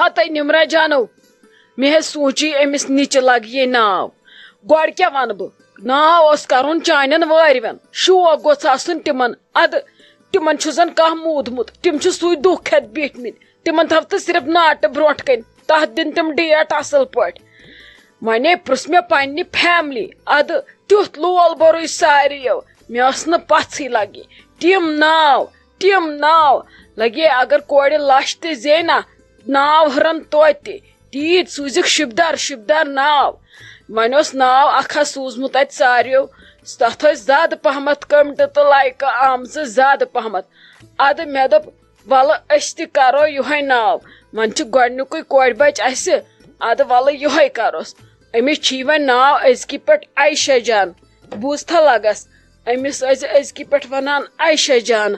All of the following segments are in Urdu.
ہتھے نمرا جانو مے سوچی امس نچ لگ یہ ناو گوڑ کیا ون بہ ناو اس کرن چانن وارون شوق گوژھ آسن تمن اد تمن چھ زن کانٛہہ مودمت تم چھ سوی دکھ ہیتھ بیٹھمت تمن تھو تو صرف ناٹہ برونٹ کن تتھ دن تم ڈیٹ اصل پٲٹھۍ ونے پرژھ مے پننہِ فیملی اد تیُتھ لول بروے ساروِیو مے ٲس نہٕ پژھٕے لگی تم ناو لگے اگر کورِ لچھ تہِ زینہ ناو ہُرن توتہِ تیٖتۍ سوٗزِکھ شُبدار ناو وۄنۍ اوس ناو اکھا سوٗزمُت اتہِ ساروِیو تتھ ٲسۍ زیادٕ پہمتھ کمٹہٕ تہٕ لایکہٕ آمژٕ زیادٕ پہمتھ اد مےٚ دوٚپ ولہٕ أسۍ تہِ کرو یِہوے ناو وۄنۍ چھُ گۄڈنیُکُے کورِ بچہِ اسہِ اد ولہٕ یِہوے کروس أمِس چھُے وۄنۍ ناو أزکہِ پٮ۪ٹھ عایشہ جان بوٗزتھا لگس أمِس ٲسۍ أزکہِ پٮ۪ٹھ ونان عایشہ جان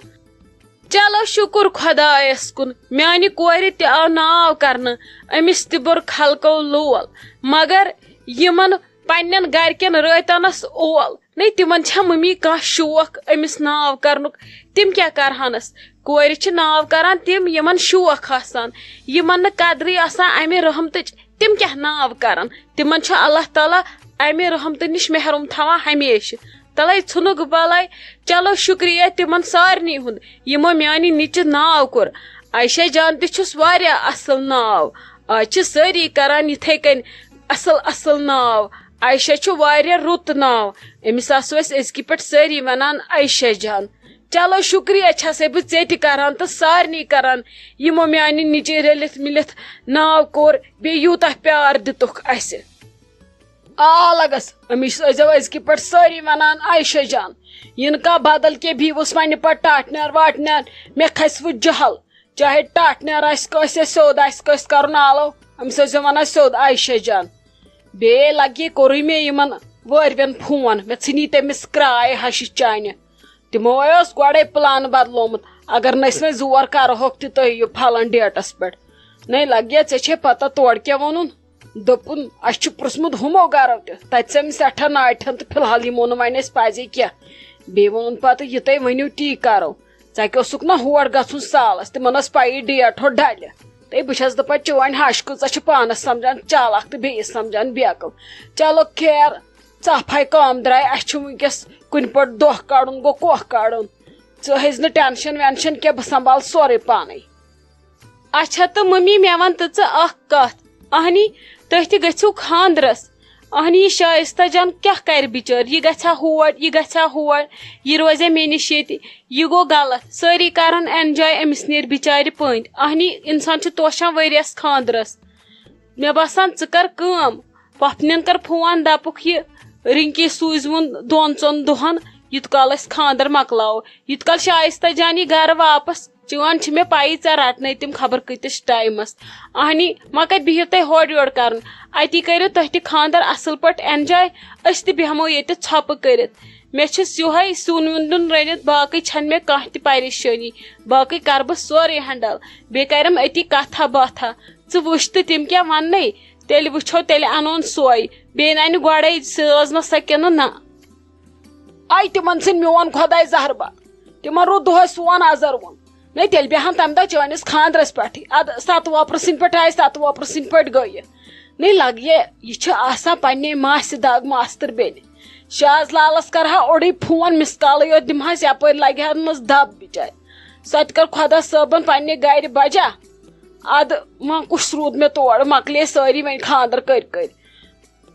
چلو شکر خدایس کن میانہِ کورِ تہِ آو ناو کرنہٕ أمِس تہِ بوٚر خلقو لول مگر یِمن پننٮ۪ن گرِکٮ۪ن رٲتنس اول نے تمن چھا ممی کانٛہہ شوق أمِس ناو کرنُک تِم کیٛاہ کرہانس کورِ چھِ ناو کران تِم یِمن شوق آسان یِمن نہٕ قدرٕے آسان امہِ رحمتٕچ تِم کیٛاہ ناو کران تِمن چھُ اللہ تعالیٰ امہِ رحمتہٕ نِش محروم تھاوان ہمیشہٕ تلے ژھُنُکھ بلاے چلو شکریہ تمن سارنٕے ہُنٛد یِمو میانہِ نِچہِ ناو کوٚر عایشہ جان تہِ چھُس واریاہ اصل ناو آز چھِ سٲری کران یِتھے کٔنۍ اصل ناو عایشہ چھُ واریاہ رُت ناو أمِس آسو أسۍ أزکہِ پٮ۪ٹھ سٲری ونان عایشہ جان چلو شکریہ چھسے بہٕ ژےٚ تہِ کران تہٕ سارنٕے کران یِمو میانہِ نِچہِ رٔلِتھ مِلِتھ ناو کوٚر بیٚیہِ یوٗتاہ پیار دِتُکھ اسہِ آ لگس أمِس ٲسۍزیو أزکہِ پٮ۪ٹھ سٲری ونان عایشہ جان ین کانٛہہ بدل کینٛہہ بیٖوُس وۄنۍ پتہٕ ٹاٹنیار واٹنیار مےٚ کھسہِ وٕ جہل چاہے ٹاٹنیار آسہِ کٲنٛسہِ یا سیوٚد آسہِ کٲنٛسہِ کرُن آلو أمِس ٲسۍزیو ونان سیوٚد عایشہ جان بیٚیہِ لگہِ کوٚرُے مےٚ یِمن وٲروٮ۪ن فون مےٚ ژھٕنی تٔمِس کراے ہشہِ چانہِ تِمو اوس گۄڈے پلان بدلومُت اگر نہٕ أسۍ وۄنۍ زور کرہوکھ تہِ تُہۍ یِیِو پھلان ڈیٹس پٮ۪ٹھ نے لگیا ژےٚ چھے پتہ تورٕ کیٛاہ ووٚنُن دوٚپُن اسہِ چھُ پرژھمُت ہُمو گرو تہِ تتہِ ژٔم سٮ۪ٹھاہ ناٹِہن تہٕ فلحال یِمو نہٕ وۄنۍ أسۍ پزے کینٛہہ بیٚیہِ ووٚنُن پتہٕ یہِ تُہۍ ؤنِو تی کرو ژکہِ اوسُکھ نا ہور گژھُن سالس تِمن ٲس پیی ڈیٹ ہُہ ڈلہِ تہٕ بہٕ چھس دپان چٲنۍ ہش کۭژاہ چھِ پانس سمجان چالاک تہٕ بیٚیِس سمجان بیقل چلو خیر ژاپھاے کٲم درٛاے اسہِ چھُ ؤنکیٚس کُنہِ پٲٹھۍ دۄہ کڑُن گوٚو کوہ کڑُن ژٕ ہیٚزِ نہٕ ٹینشن وینشن کینٛہہ بہٕ سمبال سورُے پانے اچھا تہٕ ممی مےٚ ون تہٕ ژٕ اکھ کتھ اہنی تُہۍ تہِ گٔژھِو خاندرس اہنی یہِ شائستہ جان کیٛاہ کرِ بِچٲر یہِ گژھِ ہا ہور یہِ گژھِ ہا ہور یہِ روزِ مےٚ نِش ییٚتہِ یہِ گوٚو غلط سٲری کرن اینجاے أمِس نیرِ بِچارِ پٔنٛدۍ اہنی انسان چھُ توشان ؤرۍیس خاندرس مےٚ باسان ژٕ کر کٲم پۄپھنٮ۪ن کر فون دپُکھ یہِ رِنکی سوٗزوُن 2-3 دۄہن یوٗت کال أسۍ خاندر مۄکلاوو یوٗت کال شائستہ جان یی گرٕ واپس چٲنۍ چھِ مےٚ پیی ژےٚ رٹنَے تِم خبر کۭتِس ٹایمس اہنی وۄنۍ کتہِ بِہِو تُہۍ ہورٕ یورٕ کرُن اتی کٔرِو تُہۍ تہِ خاندر اصل پٲٹھۍ اینجاے أسۍ تہِ بیہمو ییٚتہِ ژھۄپہٕ کٔرِتھ مےٚ چھُ یِہوے سیُن ویُن رٔنِتھ باقٕے چھنہٕ مےٚ کانٛہہ تہِ پریشٲنی باقٕے کرٕ بہٕ سورُے ہینڈل بیٚیہِ کریم أتی کتھا باتھا ژٕ وٕچھ تہٕ تِم کیٛاہ وننَے تیٚلہِ وٕچھو تیٚلہِ انون سۄے بیٚیہِ ننہِ گۄڈے سٲز نہ سۄ کِنہٕ نہ آے تِمن ژھٕنۍ میون خۄداے زہرباد تِمن روٗد دۄہے سون آزر ووٚن نے تیٚلہِ بیہن تمہِ دۄہ چٲنِس خاندرس پٮ۪ٹھٕے اد 7 پرژھنۍ پٲٹھۍ آیہِ 7 پرژھنۍ پٲٹھۍ گٔیہِ نے لگیے یہِ چھِ آسان پننہِ ماسہِ دگ ماستٕر بیٚنہِ شاز لالس کرہا اوڑٕے فون مِس کالٕے یوت دِمہاس یپٲرۍ لگہِ ہنس دب بِچارِ سۄ تہِ کٔر خۄدا صٲبن پننہِ گرِ بجا اد وۄنۍ کُس روٗد مےٚ تورٕ مۄکلے سٲری وۄنۍ خاندر کٔرۍ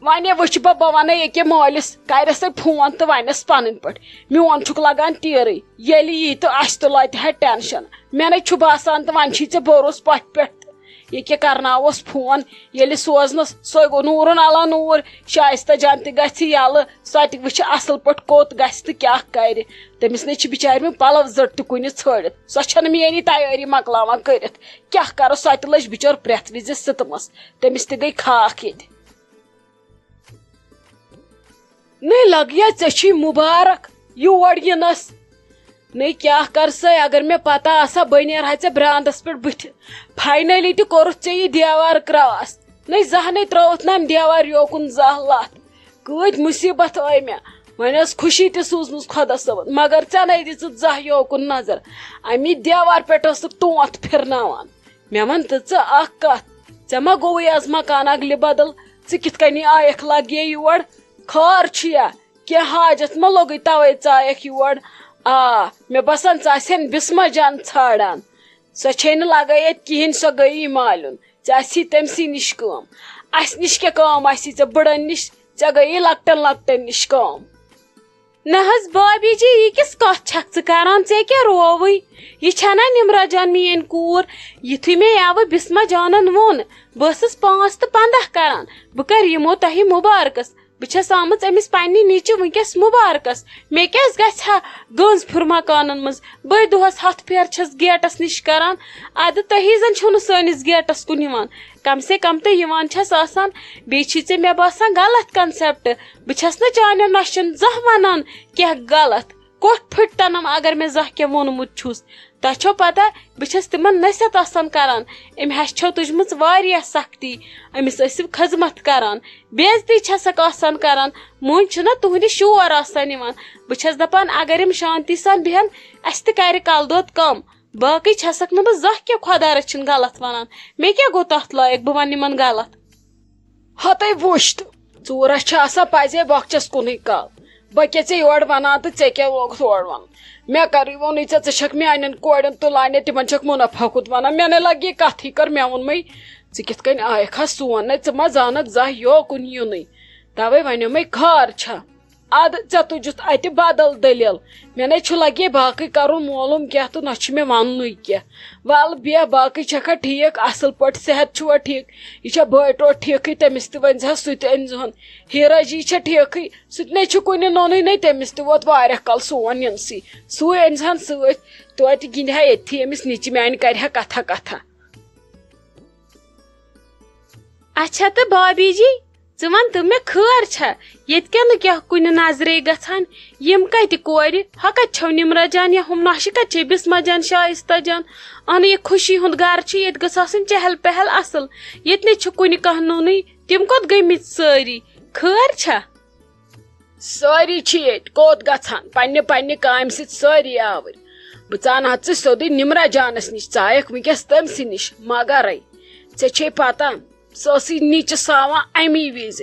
وۄنۍ وٕچھِ بہٕ ونہٕ ییٚکیاہ مٲلِس کرٮ۪س فون تہٕ ونٮ۪س پنٕنۍ پٲٹھۍ میون چھُکھ لگان تیٖرٕے ییٚلہِ یی تہٕ اسہِ تہِ لۄتہِ ہا ٹینشن مےٚ نے چھُ باسان تہٕ وۄنۍ چھی ژےٚ بروس پۄپھِ پٮ۪ٹھ تہِ ییٚکیاہ کرناووس فون ییٚلہِ سوزنس سۄے گوٚو نوٗرن علا نوٗر شائستہ جان تہِ گژھِ یلہٕ سۄ تہِ وٕچھِ اصل پٲٹھۍ کوٚت گژھِ تہٕ کیٛاہ کرِ تٔمِس نے چھِ بِچارِ مےٚ پلو زٔٹ تہِ کُنہِ ژھٲڑِتھ سۄ چھنہٕ میٲنی تیٲری مۄکلاوان کٔرِتھ کیٛاہ کرٕ سۄ تہِ لٔج بِچٲر پرٛٮ۪تھ وِزِ سِتمس تٔمِس تہِ گٔے خاک ییٚتہِ نے لگیا ژےٚ چھُے مُبارک یور یِنس نے کیٛاہ کر سا اگر مےٚ پتہ آسا بہٕ نیرہا ژےٚ برانٛدس پٮ۪ٹھ بٕتھِ فاینلی تہِ کوٚرُتھ ژےٚ یہِ دیوار کراس نے زانٛہہ نے ترٲوُتھ نہٕ امہِ دیوار یوکُن زانٛہہ لتھ کۭتۍ مُصیبت آے مےٚ وۄنۍ ٲس خوشی تہِ سوٗزمٕژ خۄدا صٲبن مگر ژےٚ نے دِژٕتھ زانٛہہ یوکُن نظر امی دیوار پٮ۪ٹھ ٲسٕکھ تونٛت پھِرناوان مےٚ ون تہٕ ژٕ اکھ کتھ ژےٚ ما گوٚوٕے آز مکان اگلہِ بدل ژٕ کِتھ کٔنی آیکھ لگیے یور خار چھُیا کینٛہہ حاجت ما لوٚگُے توے ژٕ آیکھ یور مےٚ باسان ژٕ آسہن بسما جان ژھانڈان سۄ چھے نہٕ لگے ییٚتہِ کِہینۍ سۄ گٔیی مالیُن ژےٚ آسی تٔمسٕے نِش کٲم اسہِ نِش کیٛاہ کٲم آسی ژےٚ بٕڑن نِش ژےٚ گٔیی لۄکٹن لۄکٹن نِش کٲم نہ حظ بابی جی یہ کس کتھ چھکھ ژٕ کران ژےٚ کیٛاہ رووٕے یہ چھنا نمرا جان میٲنۍ کوٗر یُتھُے مےٚ یوٕ بسما جانن ووٚن بہٕ ٲسٕس 5 تہٕ 15 کران بہٕ کرٕ یِمو تۄہہِ مُبارکس بہٕ چھس آمٕژ أمِس پننہِ نِچہِ وٕنکیٚس مُبارکس مےٚ کیٛازِ گژھِ ہا گٔنٛز پھِر مکانن منٛز بٔے دۄہس 100 پھیرٕ چھس گیٹس نِش کران ادٕ تُہی زن چھِو نہٕ سٲنِس گیٹس کُن یِوان کم سے کم تہٕ یِوان چھس آسان بیٚیہِ چھی ژےٚ مےٚ باسان غلط کنسیپٹ بہٕ چھس نہٕ چانٮ۪ن نۄشن زانٛہہ ونان کینٛہہ غلط کوٹھ پھٕٹتنم اگر مےٚ زانٛہہ کینٛہہ ووٚنمُت چھُس تۄہہِ چھو پتہ بہٕ چھس تِمن نصیحت آسان کران أمۍ ہش چھو تُجمٕژ واریاہ سختی أمِس ٲسِو خدمت کران بے عزتی چھسکھ آسان کران مٔنٛزۍ چھُنہ تُہنٛدِ شور آسان یِوان بہٕ چھس دپان اگر یِم شانتی سان بیہن اسہِ تہِ کرِ کل دود کم باقٕے چھسکھ نہٕ بہٕ زانٛہہ کینٛہہ خۄدا رٔچھِنۍ غلط ونان مےٚ کیٛاہ گوٚو تتھ لایق بہٕ ونہٕ یِمن غلط ہتے وٕچھ تہٕ ژوٗرس چھِ آسان پزے بۄکچس کُنُے کال بہٕ کیٛاہ ژےٚ یورٕ ونان تہٕ ژےٚ کیٛاہ لوگُتھ اورٕ ونُن مےٚ کَرٕے ووٚنُے ژےٚ چھکھ میانٮ۪ن کورٮ۪ن تُلانہِ تِمن چھکھ مُنافع کُت ونان مےٚ نَے لگہِ یہِ کتھٕے کٔر مےٚ ووٚنمَے ژٕ کِتھ کٔنۍ آیکھ ہا سون نَے ژٕ ما زانکھ زانٛہہ یوکُن یُنٕے توے وَنیومَے خار چھا ادٕ ژےٚ تُجُتھ اتہِ بدل دٔلیل مےٚ نَے چھُ لگے باقٕے کرُن معلوٗم کینٛہہ تہٕ نہ چھُ مےٚ وننُے کینٛہہ ول بیٚہہ باقٕے چھکھا ٹھیٖک اصل پٲٹھۍ صحت چھُوا ٹھیٖک یہِ چھا بٲے ٹوٹھ ٹھیٖکھٕے تٔمِس تہِ ؤنۍ زِہا سُہ تہِ أنۍزِہون ہیٖرا جی چھا ٹھیٖکھٕے سُہ تہِ نَے چھُ کُنہِ نوٚنُے نَے تٔمِس تہِ ووت واریاہ کال سون یِنسٕے سُے أنۍزِہن سۭتۍ توتہِ گِنٛدِ ہا ییٚتھی أمِس نِچہِ میانہِ کرِ ہا کتھا کتھا اچھا تہٕ بابی جی ژٕ ون تہٕ مےٚ خٲر چھا ییٚتہِ کیٛاہ نہٕ کیٛاہ کُنہِ نظرے گژھان یِم کتہِ کورِ ہۄ کتہِ چھو نمرا جان یا ہُم نۄشہِ کتہِ چھے بسما جان شائستہ جان اہنُو یہِ خوشی ہُنٛد گرٕ چھُ ییٚتہِ گٔژھ آسٕنۍ چہل پہل اصل ییٚتہِ نَے چھُ کُنہِ کانٛہہ نوٚنُے تِم کوٚت گٔمٕتۍ سٲری خٲر چھا سٲری چھِ ییٚتہِ کوٚت گژھان پننہِ پننہِ کامہِ سۭتۍ سٲری آوٕرۍ بہٕ ژانہٕ ہا ژٕ سیوٚدُے نمرا جانس نِش ژٕ آیکھ وٕنکیٚس تٔمسٕے نِش مگرے ژےٚ چھے پتہ سۄ ٲسٕے نِچہِ ساوان امی وِزِ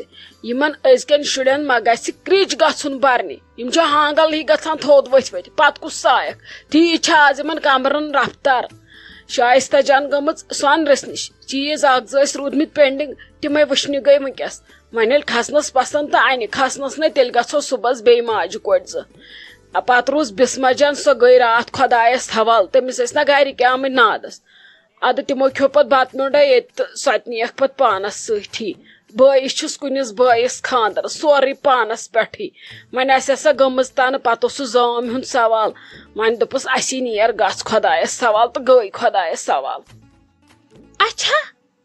یِمن أزکٮ۪ن شُرٮ۪ن ما گژھِ کرٛچ گژھُن برنہِ یِم چھِ ہانگل ہی گژھان تھوٚد ؤتھۍ ؤتھۍ پتہٕ کُس سایکھ تی چھِ آز یِمن کمرن رفتار شائستہ جان گٔمٕژ سۄنرس نِش چیٖز اکھ زٕ ٲسۍ روٗدمٕتۍ پینڈنگ تِمے وٕچھنہِ گٔے وٕنکیٚس وۄنۍ ییٚلہِ کھسنس پسنٛد تہٕ انہِ کھسنس نَے تیٚلہِ گژھو صبحس بیٚیہِ ماجہِ کورِ زٕ پتہٕ روٗز بسما جان سۄ گٔے راتھ خۄدایس حوالہٕ تٔمِس ٲسۍ نہ گرِکۍ آمٕتۍ نادس ادٕ تِمو کھیوٚو پتہٕ بتہٕ میوٚنڈا ییٚتہِ تہٕ سۄ تہِ نِیَکھ پتہٕ پانس سۭتی بٲیِس چھُس کُنِس بٲیِس خاندر سورُے پانس پٮ۪ٹھٕے وۄنۍ آسہِ سۄ گٔمٕژ تنہٕ پتہٕ اوس سُہ زام ہُنٛد سوال وۄنۍ دوٚپُس اسی نیر گژھ خۄدایس سوال تہٕ گٔے خۄدایس سوال اچھا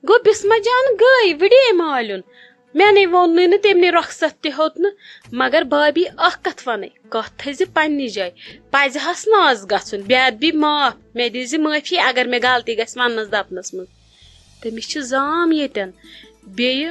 گوٚو بسما جان گٔے وٕڈے مالیُن مےٚ نَے ووٚنُے نہٕ تٔمۍ رۄخصت تہِ ہیوٚت نہٕ مگر بابی اکھ کتھ ونے کتھ تھٲیزِ پننہِ جایہِ پزِ ہس نہٕ آز گژھُن بے ادبی معاف مےٚ دِزِ معٲفی اگر مےٚ غلطی گژھِ وننس دپنس منٛز تٔمِس چھِ زام ییٚتٮ۪ن بیٚیہِ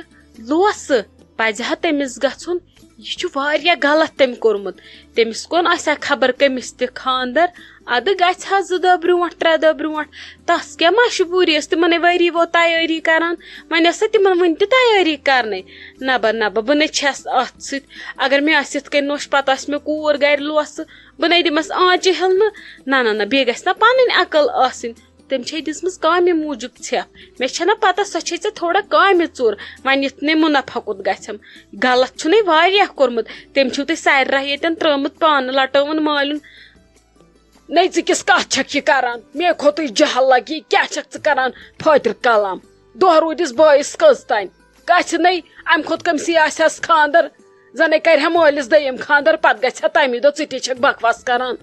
لوسہٕ پزِ ہا تٔمِس گژھُن یہِ چھُ واریاہ غلط تٔمۍ کوٚرمُت تٔمِس کون آسہِ ہا خبر کٔمِس تہِ خاندر ادٕ گژھِ ہا 2 دۄہ برونٛٹھ 3 دۄہ برونٛٹھ تس کیٛاہ مجبوٗری ٲس تِمن ؤری ووت تیٲری کران وۄنۍ ٲس تِمن وُنہِ تہِ تیٲری کرنٕے نبہ بہٕ نَے چھس اتھ سۭتۍ اگر مےٚ آسہِ یِتھ کٔنۍ نوٚش پتہٕ آسہِ مےٚ کوٗر گرِ لوسہٕ بہٕ نَے دِمس آنچہِ ہِلنہٕ نہ بیٚیہِ گژھِ نہ پنٕنۍ عقل آسٕنۍ تٔمۍ چھے دِژمٕژ کامہِ موٗجوٗب ژھٮ۪پھ مےٚ چھےٚ نہ پتہ سۄ چھے ژےٚ تھوڑا کامہِ ژوٚر وۄنۍ یُتھ نَے مُنافع کوٚت گژھٮ۪م غلط چھُنَے واریاہ کوٚرمُت تٔمۍ چھُو تُہۍ سارِ راہ ییٚتٮ۪ن ترٲومٕژ پانہٕ لٹٲوُن مالیُن نَے ژٕ کِس کتھ چھکھ یہِ کران مےٚ کھوٚتُے جہل لگی کیٛاہ چھکھ ژٕ کران فٲطر کلام دۄہ روٗدِس بٲیِس کٔژ تانۍ گژھِ نَے امہِ کھۄتہٕ کٔمسٕے آسہِ ہس خاندر زنے کرِ ہا مٲلِس دوٚیِم خاندر پتہٕ گژھِ ہا تمہِ دۄہ ژٕ تہِ چھکھ بکواس کران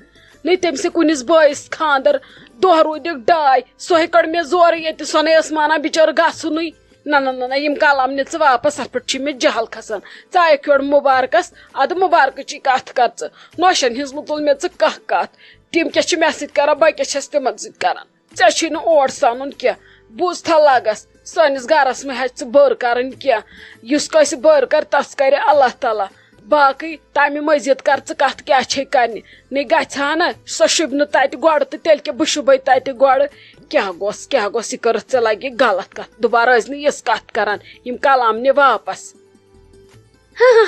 نَے تٔمسٕے کُنِس بٲیِس خاندر دۄہ روٗدِکھ ڈاے سۄے کٔڑ مےٚ زورٕ ییٚتہِ سۄ نَے ٲس مانان بِچٲر گژھُنٕے نہ یِم کلام نہِ ژٕ واپس اتھ پٮ۪ٹھ چھُ مےٚ جہل کھسان ژٕ آیکھ یورٕ مُبارکس ادٕ مُبارکٕچی کتھ کر ژٕ نۄشن ہِنٛز مہٕ تُل مےٚ ژٕ کانٛہہ کتھ تِم کیٛاہ چھِ مےٚ سۭتۍ کران بہٕ کیٛاہ چھس تِمن سۭتۍ کران ژےٚ چھُے نہٕ اور سنُن کینٛہہ بوٗزتھا لگس سٲنِس گرس منٛز ہٮ۪ژِ ژٕ بٔر کرٕنۍ کینٛہہ یُس کٲنٛسہِ بٔر کر تس کرِ اللہ تعالیٰ باقی تمہ مزید کر ژٕ کتھ کیاہ چھے کرنہِ نہ گژھِ ہا نا سۄ شوٗبہِ نہٕ تتہِ گۄڈٕ تہٕ تیٚلہِ کیٛاہ بہٕ شوٗبے تتہِ گۄڈٕ کیاہ گوٚژھ یہِ کٔرٕتھ ژےٚ لگہِ غلط کتھ دُبارٕ ٲسۍ نہٕ یِژھ کتھ کران یِم کلام نہِ واپس.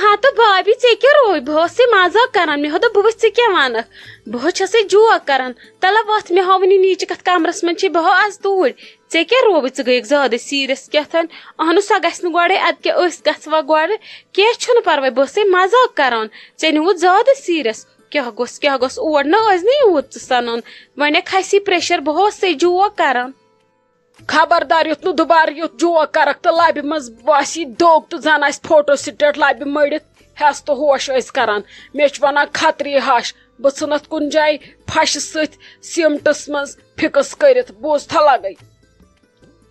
ہاں تو بھابی ژے کیٛاہ روے بہٕ ٲسٕے مزاق کران مےٚ دوٚپ بہٕ وٕچھِ ژٕ کیٛاہ ونکھ بہٕ چھسے جوک کران تلہ وتھ مےٚ ہاو وٕنہِ نیٖچہِ کتھ کمرس منٛز چھِ بہٕ ہاو از توٗرۍ ژےٚ کیٛاہ رووٕے ژٕ گٔیکھ زیادٕ سیٖریس کیٛاتھان اہنُو سۄ گژھِ نہٕ گۄڈے ادٕ کیٛاہ أسۍ گژھوا گۄڈٕ کینٛہہ چھُنہٕ پرواے بہٕ ٲسٕے مزاق کران ژےٚ نیوٗتھ زیادٕ سیٖریس کیٛاہ گوٚژھ اور نہ ٲسۍ نہٕ یوٗت ژٕ سنان وۄنۍ کھسی پریشر بہٕ ٲسٕے جوک کران. خبردار یُتھ نہٕ دُبارٕ یُتھ جوک کرکھ تہٕ لبہِ منٛز باسی دوٚگ تہٕ زن آسہِ فوٹو سٹیٹ لبہِ مٔڑِتھ ہٮ۪س تہٕ ہوش ٲسۍ کران مےٚ چھُ ونان کھتری ہش بہٕ ژھٕنتھ کُنہِ جایہِ پھشہِ سۭتۍ سیٖمٹس منٛز فِکس کٔرِتھ بوٗزتھا لگے.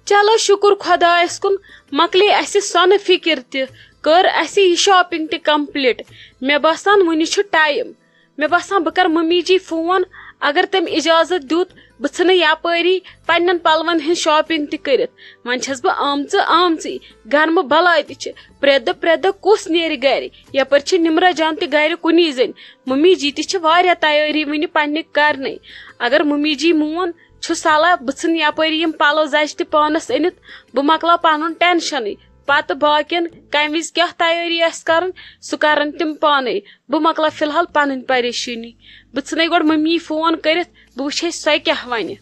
چلو شُکر خۄدایس کُن مۄکلے اسہِ سۄنہٕ فِکر تہِ کٔر اسہِ یہِ شاپنگ تہِ کمپلیٖٹ مےٚ باسان وُنہِ چھُ ٹایم مےٚ باسان بہٕ کرٕ ممی جی فون اگر تٔمۍ اجازت دیُت بہٕ ژھٕنہٕ یپٲری پننٮ۪ن پلون ہٕنٛز شاپنگ تہِ کٔرِتھ وۄنۍ چھس بہٕ آمژٕے گرمہٕ بلاے تہِ چھِ پرٮ۪تھ دۄہ کُس نیرِ گرِ یپٲرۍ چھِ نمرا جان تہِ گرِ کُنی زٔنۍ ممی جی تہِ چھِ واریاہ تیٲری وُنہِ پننہِ کرنٕے اگر ممی جی مون چھُ صلاح بہٕ ژھٕنہٕ یپٲری یِم پلو زچہِ تہِ پانس أنِتھ بہٕ مۄکلاو پنُن ٹینشنٕے پتہٕ باقین کمہِ وِزِ کیٛاہ تیٲری آسہِ کرٕنۍ سُہ کرن تِم پانے بہٕ مۄکلاو فی الحال پنٕنۍ پریشٲنی بہٕ ژھٕنے گۄڈٕ ممی فون کٔرِتھ بہٕ وٕچھے سۄ کیٛاہ ونہِ.